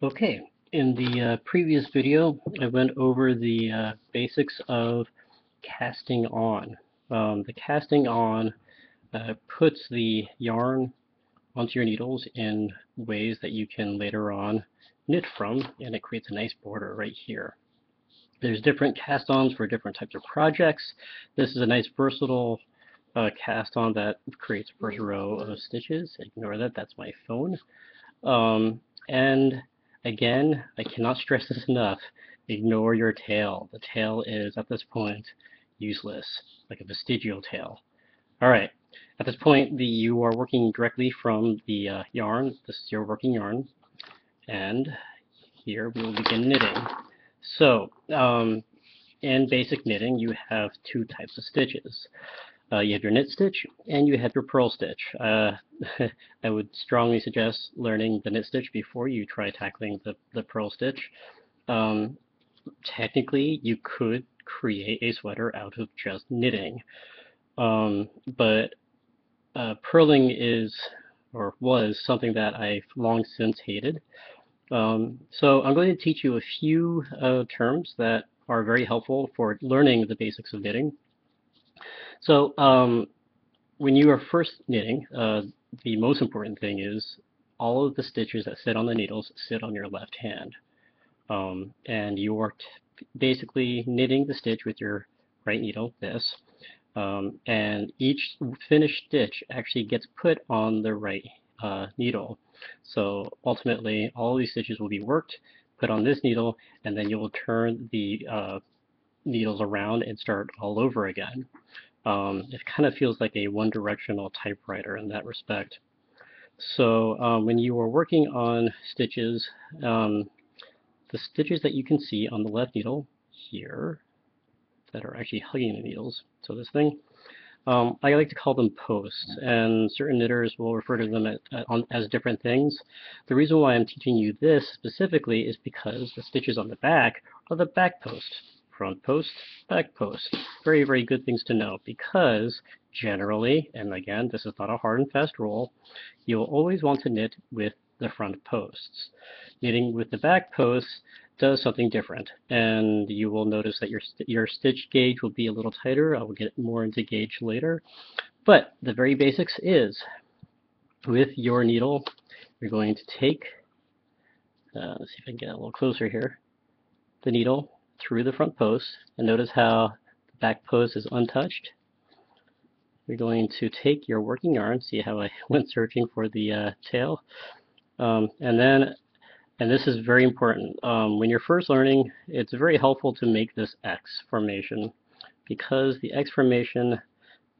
Okay, in the previous video, I went over the basics of casting on. The casting on puts the yarn onto your needles in ways that you can later on knit from, and it creates a nice border right here. There's different cast-ons for different types of projects. This is a nice versatile cast-on that creates a first row of stitches. Ignore that, that's my phone. And again, I cannot stress this enough. Ignore your tail. The tail is, at this point, useless, like a vestigial tail. All right. At this point, you are working directly from the yarn. This is your working yarn. And here we will begin knitting. So, in basic knitting, you have two types of stitches. You have your knit stitch and you have your purl stitch. I would strongly suggest learning the knit stitch before you try tackling the purl stitch. Technically, you could create a sweater out of just knitting, but purling is or was something that I've long since hated. So I'm going to teach you a few terms that are very helpful for learning the basics of knitting. So when you are first knitting, the most important thing is all of the stitches that sit on the needles sit on your left hand. And you are basically knitting the stitch with your right needle, this, and each finished stitch actually gets put on the right needle. So ultimately, all these stitches will be worked, put on this needle, and then you will turn the needles around and start all over again. It kind of feels like a one-directional typewriter in that respect. So when you are working on stitches, the stitches that you can see on the left needle here that are actually hugging the needles, so this thing, I like to call them posts, and certain knitters will refer to them as different things. The reason why I'm teaching you this specifically is because the stitches on the back are the back post. Front post, back post. Very, very good things to know because generally, and again, this is not a hard and fast rule, you'll always want to knit with the front posts. Knitting with the back posts does something different, and you will notice that your stitch gauge will be a little tighter. I will get more into gauge later, but the very basics is with your needle, you're going to take, let's see if I can get a little closer here, the needle through the front post, and notice how the back post is untouched. You're going to take your working yarn, see how I went searching for the tail, and this is very important. When you're first learning, it's very helpful to make this X formation because the X formation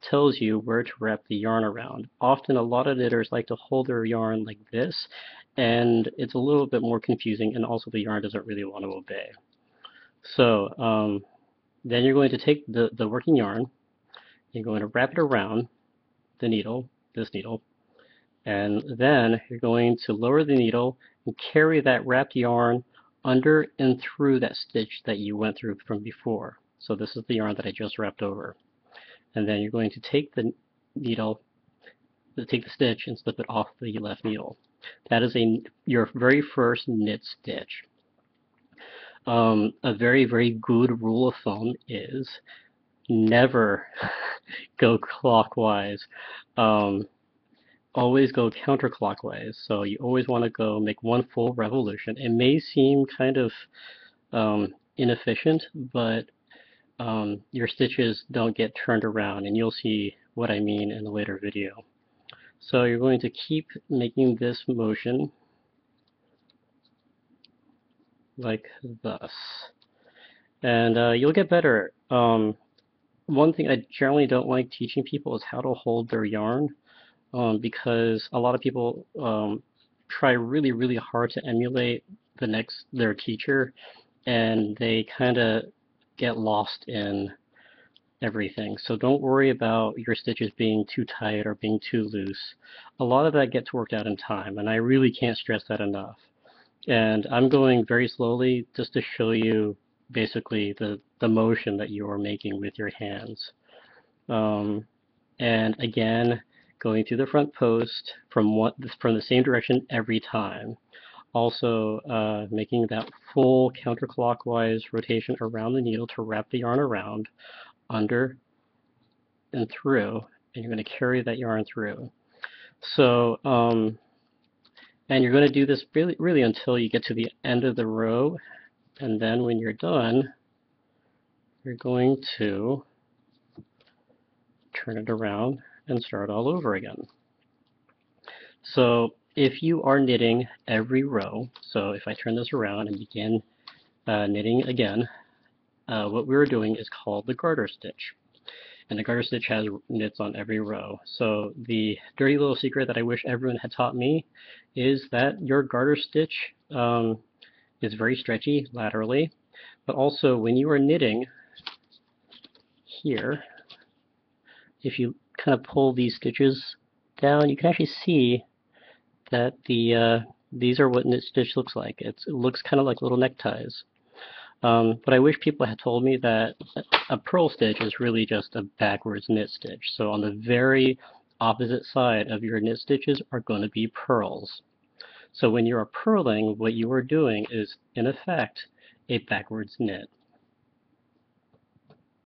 tells you where to wrap the yarn around. Often a lot of knitters like to hold their yarn like this, and it's a little bit more confusing, and also the yarn doesn't really want to obey. So then you're going to take the working yarn, you're going to wrap it around the needle, this needle, and then you're going to lower the needle and carry that wrapped yarn under and through that stitch that you went through from before. So this is the yarn that I just wrapped over. And then you're going to take the needle, take the stitch and slip it off the left needle. That is your very first knit stitch. A very, very good rule of thumb is never go clockwise. Always go counterclockwise. So you always want to go make one full revolution. It may seem kind of inefficient, but your stitches don't get turned around, and you'll see what I mean in a later video. So you're going to keep making this motion like thus, and you'll get better. One thing I generally don't like teaching people is how to hold their yarn. Because a lot of people try really, really hard to emulate their teacher, and they kind of get lost in everything. So don't worry about your stitches being too tight or being too loose. A lot of that gets worked out in time, and I really can't stress that enough. And I'm going very slowly just to show you basically the motion that you are making with your hands. And again, going through the front post from the same direction every time. Also, making that full counterclockwise rotation around the needle to wrap the yarn around, under and through, and you're going to carry that yarn through. So, and you're going to do this really until you get to the end of the row, and then when you're done, you're going to turn it around and start all over again. So if you are knitting every row, so if I turn this around and begin knitting again, what we're doing is called the garter stitch. And the garter stitch has knits on every row. So the dirty little secret that I wish everyone had taught me is that your garter stitch is very stretchy laterally, but also when you are knitting here, if you kind of pull these stitches down, you can actually see that these are what knit stitch looks like. It looks kind of like little neckties. But I wish people had told me that a purl stitch is really just a backwards knit stitch. So on the very opposite side of your knit stitches are going to be purls. So when you are purling, what you are doing is, in effect, a backwards knit.